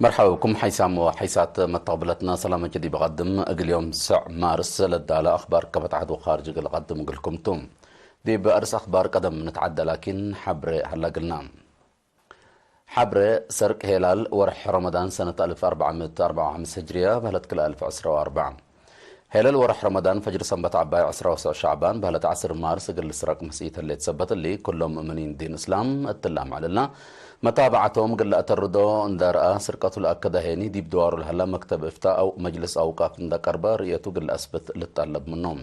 مرحبا بكم حيسام وحيسات متقبلتنا سلام جديد بقدم أقل يوم سع مارس للدالة أخبار كبت عدو خارج قل قدم قلكم توم دي بأرس أخبار قدم نتعدى لكن حبر هلا قلنا حبر سرق هلال ورح رمضان سنة 1454 هجرية بهلت كل 1014 هلال ورح رمضان فجر سنبت عباي عسرة وسع شعبان بهلت عسر مارس قل سرق مسيت اللي تثبت اللي كلهم مؤمنين دين إسلام التلام علينا متابعتهم قل أتردو اندار سرقة الأكده هيني دي بدوار الهلا مكتب إفتاء أو مجلس أوقاف ندكر ريتو قل أثبت للطلب منهم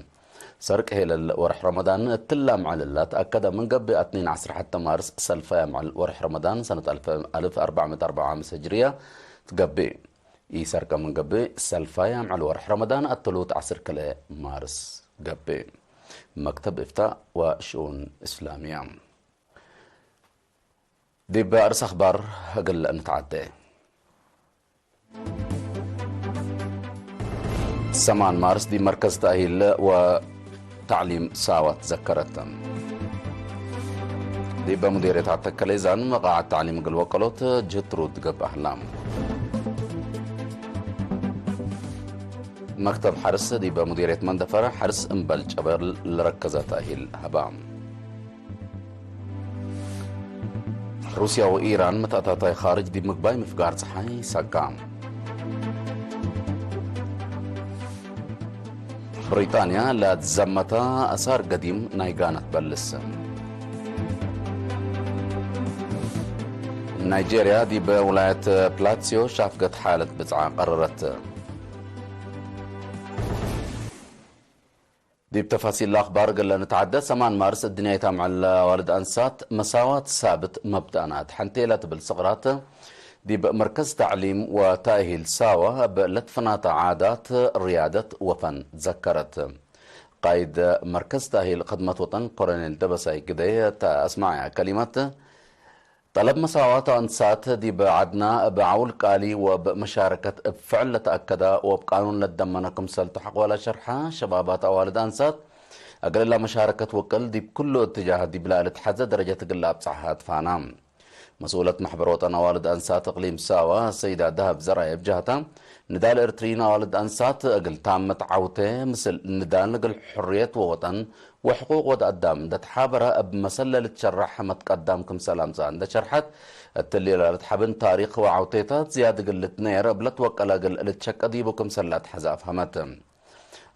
سرق هلال ورح رمضان التلام على الله تأكد من قبل 12 حتى مارس سلفا مع ورح رمضان سنة 1454 هجرية تقبي سرقة من قبل سلفا مع ورح رمضان التلوت عصر كلا مارس قبي مكتب إفتاء وشؤون إسلامية دي بأرس أخبار قل نتعدى سمان مارس دي مركز تأهيل وتعليم ساوة تذكرت دي بمديرية عتكاليزان مقاعد تعليم قل وقلوت جترود قب أحلام مكتب حرس دي بمديرية مندفر حرس امبلج أبر لركز تأهيل هبام روسيا وإيران متأتاي خارج دي مقباي مفقار صحاي ساقام بريطانيا لا تزمتا أثار قديم نايقانة بلس نيجيريا دي بولاية بلاتسيو شافقت حالة بزعة قررت دي بتفاصيل الأخبار قلنا نتعدى 8 مارس الدنيا مع الوالد أنسات مساوات ثابت مبدأنات حنتيلة بالصغرات دي بمركز تعليم وتأهيل ساوة بلتفنات عادات ريادة وفن تذكرت قائد مركز تأهيل خدمة وطن كورنيل دبساي قدية أسمع كلمات طلب مساواة أنسات دي بعدنا بعول قالي وبمشاركة فعل تأكد وبقانون لدمنكم سلتحق ولا شرحة شبابات أوالد أنسات أقل الله مشاركة وكل دي بكل اتجاه دي بلا لتحزة درجة قلاب صحات فانام مسؤولة محبر وطن أوالد أنسات إقليم ساوة السيدة دهب زرعي بجهتها ندال إرترين أوالد أنسات أقل تامت عوته مثل ندال نقل حرية ووطن وحقوق وتقدم ده تحابرة بمسلة لتشرح متقدمكم سلام زان ده شرحت التليلة لتحبن تاريخ وعوتيتات زيادة قلت نير بلت وقلا قل لتشك أديبكم سلات حزاف همت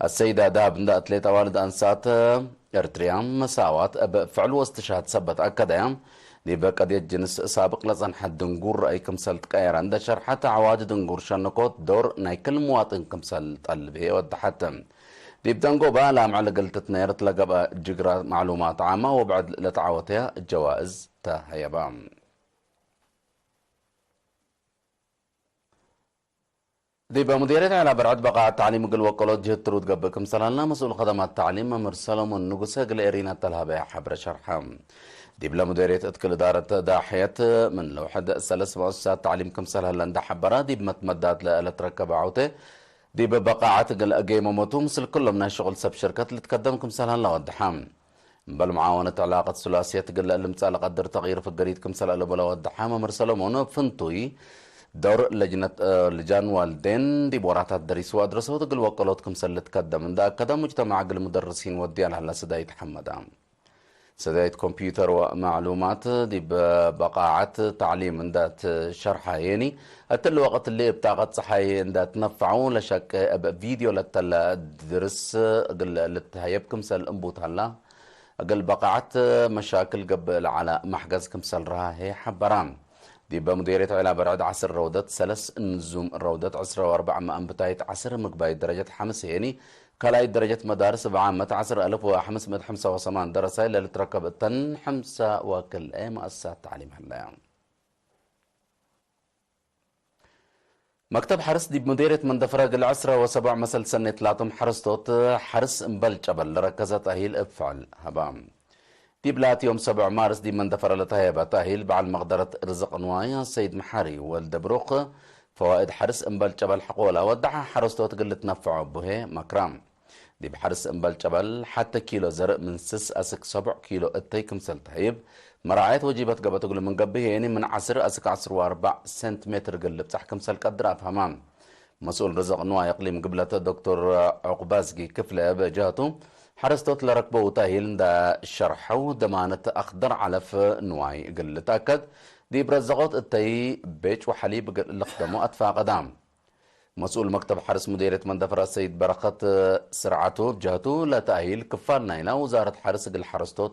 السيدة دهب ندى أتليت والد أنسات إرتريام مساوات بفعل واستشهاد سبت أكدام دي بقد يجنس سابق لزن حد دنقور رأيكم سلت قيران ده شرحت عواج دنقور شنكوت دور نايكل مواطنكم سلت قلبه ودحتم دي بدنقو بالا مع قلت تنير تلقى جقرا معلومات عامة وبعد لتعاوتها الجوائز تهيبام دي بمديرية على برعد بقاء التعليم قل وقلوت جهة ترود قبكم سلالنا مسؤول خدمات التعليم مرسلم النقصة قل إيرينا تلها حبر شرحام دي بلا مديرية اتكل دارة داحية من لوحد ثلاث مؤسسات تعليمكم سلالنا دا حبرا دي بمتمدات لتركب عوته دي ببقاعات قل أقيم وموتو مثل كل من الشغل سب شركات اللي تقدمكم سلالنا ودحام بل معاونة علاقة ثلاثية قل المثال قدر تغيير في قريتكم سلالنا بلا ودحام مرسلمون فنتوي دور لجان والدين دي بوراتات دريس وادرسوا تقل وقلوتكم سلت كدم دا كدا مجتمع قل مدرسين وديان هلا سدايت حمدا سدايت كمبيوتر ومعلومات دي بقاعات تعليم اندات شرحة يعني التل وقت اللي بتاغت صحي اندات تنفعون لشك فيديو لتل درس قل لتهيبكم سل انبوت هلا قل بقاعات مشاكل قبل على محجزكم سل راها هي حبرام دي بمديرية على برعد عصر رودة سلس نزوم رودة عصر واربع ما أنبتايت عصر مقباي درجة حمس يعني كلاي درجة مدارس بعامة عصر ألف وحمس مد حمسة وثمان درسة اللي تركب التن حمسة وكل أي مؤسسات تعليم هلا مكتب حرس دي بمديرية مندفرة العسرة وسبع مسل سنة لاتم حرس توت حرس مبل جبل ركزت أهيل افعل هبام دي بلات يوم 7 مارس دي من دفر لتهيبة تاهيل بعد مقدرة رزق نوايا السيد محاري والدبروق فوائد حرس انبال جبل حقولة ودعها حرس توت قل تنفعوا به مكرام دي بحرس انبال جبل حتى كيلو زرق من 6 أسك 7 كيلو اتي كمسل تهيب مراعيت وجيبت قبط تقول من قبه يعني من 10 أسك 10 و4 سنتيمتر قلب صح كمسل قدر أفهمام مسؤول رزق نوع إقليم قبلته دكتور عقبازقي كفلة بجهته حرستوت لركبه وتاهيل دا الشرحو دمانة أخضر على نواي قل تأكد دي برزقوت التي بيج وحليب لقدمو أدفع قدام مسؤول مكتب حرس مديرية مندفرة السيد بركات سرعته بجهته لتأهيل كفال نايلا وزارة حرس قل حرستوت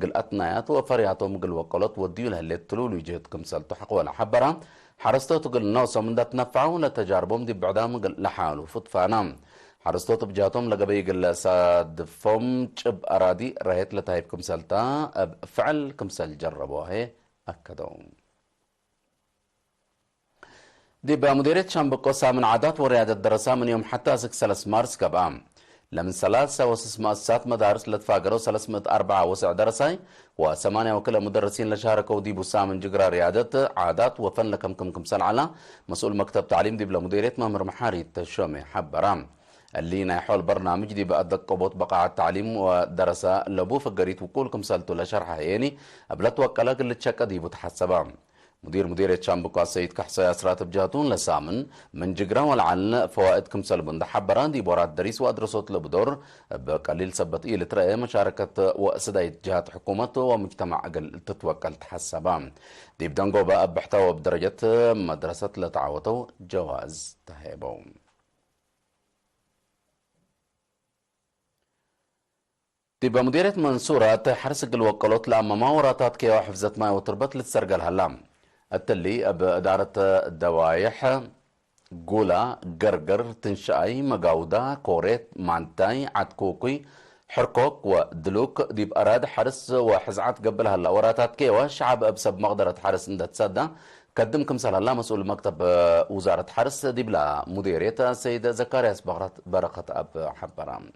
قل أتنايات وفرياتهم قل وقلت وديو لها اللي تلول ويجهتكم سالتو حق ولا حبرا حرستوت قل نوصا من دا تنفعوا لتجاربهم دي بعدام قل لحالو فطفانام حرستوت بجهتهم لقبي قل صادفهم جب أرادي رهيت لتهيب كمسالتا فعل كمسال جربوها أكدهم دي بمديرية شامبكو من عادات وريادة الدراسة من يوم حتى 6 مارس كبام لمن 3 مؤسسات مدارس لتفاقروا 304 درساي و8 وكل مدرسين لشاركوا دي بسام جقرا ريادة عادات وفن لكم كمسال على مسؤول مكتب تعليم دي بمديرية مامر محاري التشومي حبرام اللي يحول برنامج دي بأدق قبوط بقاع التعليم ودرسة لبو فقريت وكلكم سالتوا لشرحها يعني قبلت وكلاك اللي تشكى دي بتحسبام مديرية شامبكو السيد كحسي أسرات بجهتون لسامن من جقران والعلن فوائد كمسل بند حبران دي بورات دريس وأدرسوت لبدور بقليل سبت إيه لترأي مشاركة وأسداية جهات حكومته ومجتمع أقل تتوكل تحسبان دي بدنقو بقى بحتوى بدرجة مدرسة لتعاوتو جواز تهيبو دي بمديرية منصورة حرسق الوكالات لأما ما وراتات كيوا حفظت ماي وتربط لتسرق الهلام التلي بإدارة الدوايح قولا قرقر تنشأي مقاودة كوريت مانتاي عدكوكي حركوك ودلوك دي بأراد حرس وحزعات قبل هلا وراتات كيوا شعب أبسب مقدرة حرس اندى تصدى قدم كمسال هلا مسؤول مكتب وزارة حرس دي بلا مديرية سيد زكارياس بركة أب حبرام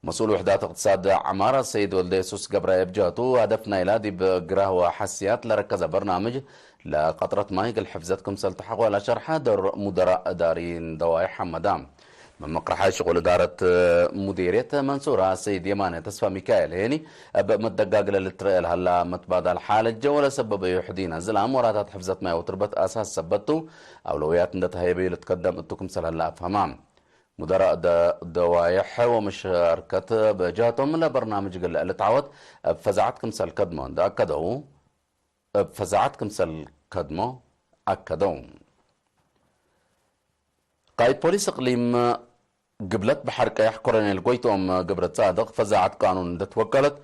مسؤول وحدات اقتصاد عمارة السيد ولديسوس قبرة يبجهتو هدفنا إلى دي بقراه وحسيات لركز برنامج لقطرة مايق الحفزتكم سلتحق ولا شرحة در مدراء دارين دوايح حمدام من مقرحة شغل إدارة مديرية منصورة السيد يماني تصفى ميكائيل هيني متدقاق للتريل هلا متبادل حالة الجولة سبب يحدين زلام وراتات حفزت ما وتربط أساس سبتو أولويات ندتها يبي لتقدم انتكم سل هلا أفهمام مدراء دوايح ومشاركة بجهتهم لبرنامج قل لتعود بفزعتكم سل كدمو دا أكدو بفزعتكم سل كدمو أكدو قائد بوليس اقليم قبلت بحركة يحكرن القويتهم قبرت صادق فزعت قانون دتوكلت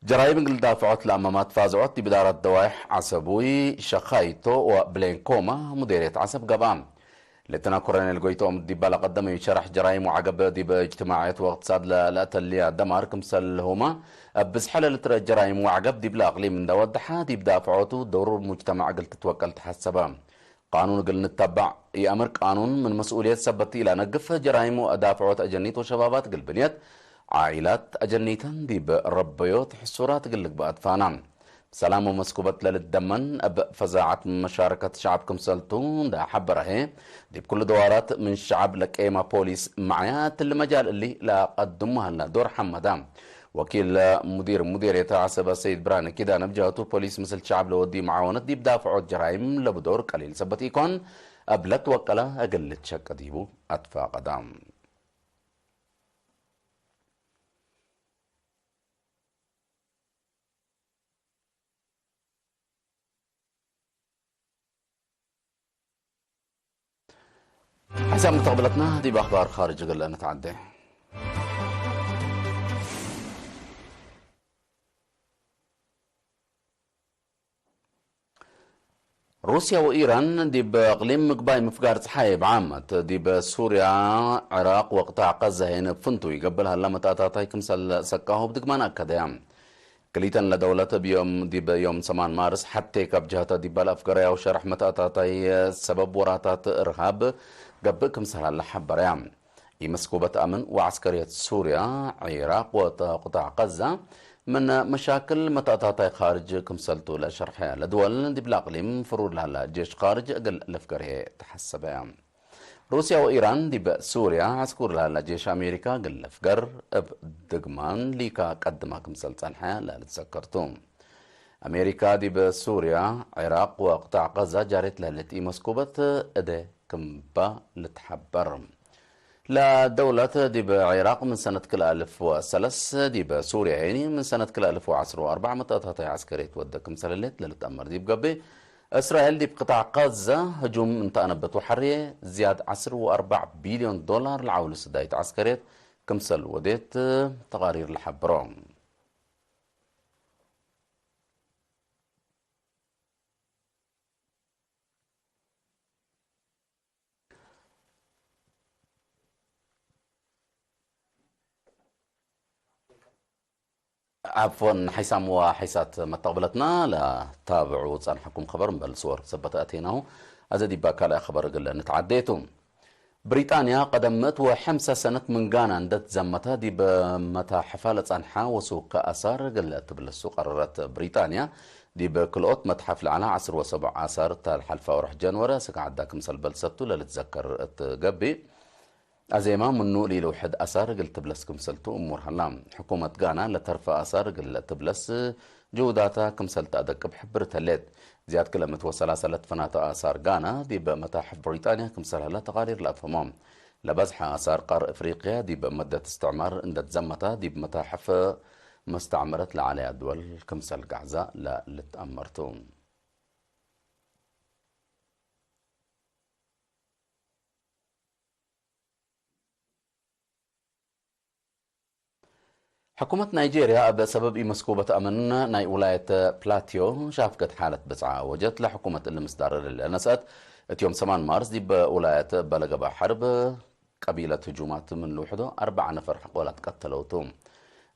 جرائم قل دافعت لأمامات فازعت بدارة دوايح عصبوي شخايتو وبلينكوما مديرية عصب قبام لتنا كورنيل قويتوم دي بالا قدم يشرح جرائم وعقب دي باجتماعات واقتصاد لأتلي دمار كمسل هما بزحلة لتر جرائم وعقب دي بلا أقليم من دودحا دي بدافعوتو دور المجتمع قل تتوكل تحسبا قانون قل نتبع يأمر قانون من مسؤولية سبتي إلى نقف جرائم ودافعوت أجنيت وشبابات قل بنيت عائلات أجنيتا دي بربيوت حصورات قل لك بأطفانان سلام ومسكوبة للدمن أب فزاعة مشاركة شعبكم سلطون دا حبره دي بكل دوارات من الشعب لك ايما بوليس معيات المجال اللي لا قدمها لنا دور حمدام وكيل مدير يتعصب السيد بران كده نبجهتو بوليس مثل شعب لودي معاونة دي بدافعوا الجرائم لبدور قليل سبت يكون أبلت وقلا أقلت شك ديبو أدفع قدام حسب مستقبلتنا دي بأخبار خارج قلنا نتعدي روسيا وإيران دي بإقليم مقباي مفقار صحايب عامة دي بسوريا عراق وقطاع غزة هنا فنتو يقبلها لما تاتاتاي كمسال سكاهو بدك ما نأكد يام كليتا لدولة بيوم دي بيوم 8 مارس حتى كبجهتا دي بالأفقار أو شرح متاتاتاي سبب وراتات إرهاب قبلكم سهل لحبر يام يمسكوبة أمن وعسكرية سوريا عراق وقطاع غزة من مشاكل متاتاتاي خارج كمسلتو لشرحها لدول دي بالأقليم فرور لها الجيش خارج أقل الأفقار تحسب يام روسيا وإيران دي بسوريا عسكر لها جيش أمريكا قل فقر بدقمان ليكا قدماكم سلطان حياة لا تذكرتم أمريكا دي بسوريا عراق وقطاع غزة جارت لها التي مسكوبة أدي كمبا لتحبر لا دولة دي بعراق من سنة كل 1003 دي بسوريا يعني من سنة كل 1014 متأتها عسكرية ودكم سللت للتأمر دي بقبي إسرائيل دي بقطاع غزة هجوم من تأنبت وحرية زياد 14 بليون دولار العول السدايت عسكرية كمسل وديت تقارير الحبرون عفوا حيسام وحيسات متقبلتنا لا تابعوا صنحكم خبر بل صور ثبت أتيناه أزدي باكال خبر قل نتعديتم بريطانيا قدمت وحمسة سنة من غانا عندت زمتها دي بمتا حفالة صنحة وسوق أثار قلت بالسوق قررت بريطانيا دي بكلوت متحف على 10 و7 آثار تال حلفة ورح جنورة سكعداكم سلبل سبتو للتذكر تقبي أزيما منو لي لوحد أثار قلت بلسكم سلتو أمور هلام حكومة غانا لترفع أثار قلت بلس جوداتها كم سلت أدك بحبر تلت زياد كلمة وسلاسلة فناتا آثار غانا دي بمتاحف بريطانيا كم سلها تقارير لأفهمهم لبزحة آثار قار إفريقيا دي بمدة استعمار اندت زمتها دي بمتاحف مستعمرت لعليها الدول كم سل قعزاء لا لتأمرتون حكومة نيجيريا بسبب مسكوبة أمن ناي ولاية بلاتيو شافكت حالة بسعة وجدت لحكومة المصدر للنسأت يوم 8 مارس دي بولاية بلغبا حرب قبيلة هجومات من لوحده 4 نفر حقولات قتلوتهم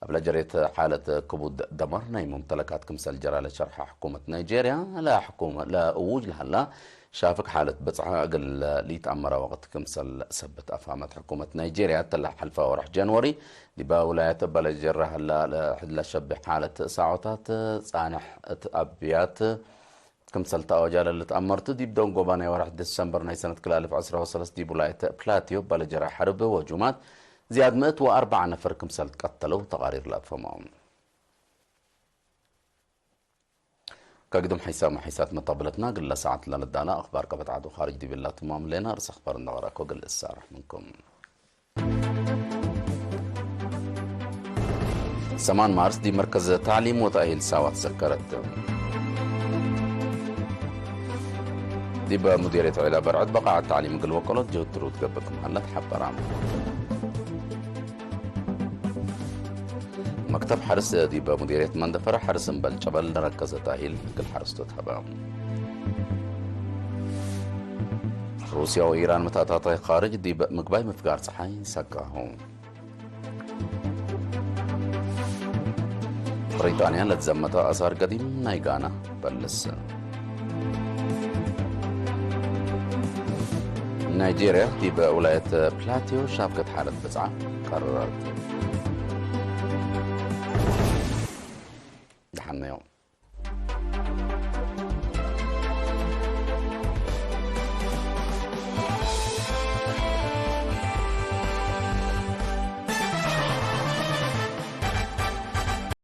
قبل جريت حالة كبود دمر ناي ممتلكات كمسال جرالة شرح حكومة نيجيريا لا حكومة لا أوج لهلا شافك حالة بسعة أقل لي تأمر وقت كمسال سبت أفهمت حكومة نيجيريا تلا حلفة ورح جانوري دبا ولاية بلجرة هلا شبه حالة ساعتات صانح أبيات كمسال تأوجال اللي تأمرت دي بدون قبانة ورح ديسمبر ناي سنة كلا 1013 دي ولاية بلاتيو بلجرة حرب وهجومات زياد 104 نفر كمسال تقتلوا تقارير الأفهمهم كقدم حسام حسات مطابلتنا قل ساعات لنا الدانا أخبار قبط عدو خارج دي بالله تمام لنا رس أخبار النغراك وقل السارح منكم 8 مارس دي مركز تعليم وتأهيل ساوة تذكرت دي بمديرية علا برعد بقاع التعليم قل وقلت جهد ترود قبكم هلا تحب رام مكتب حرس دي بمديرية مندفرة حرس بلجبل ركز تأهيل قل حرس تتحبام روسيا وإيران متأتاطي خارج دي مقباي مفقار صحي سكاهم بريطانيا لتزمتها أثار قديم نايغانا بلس نيجيريا دي بولاية بلاتيو شافكت حالة بسعة قررت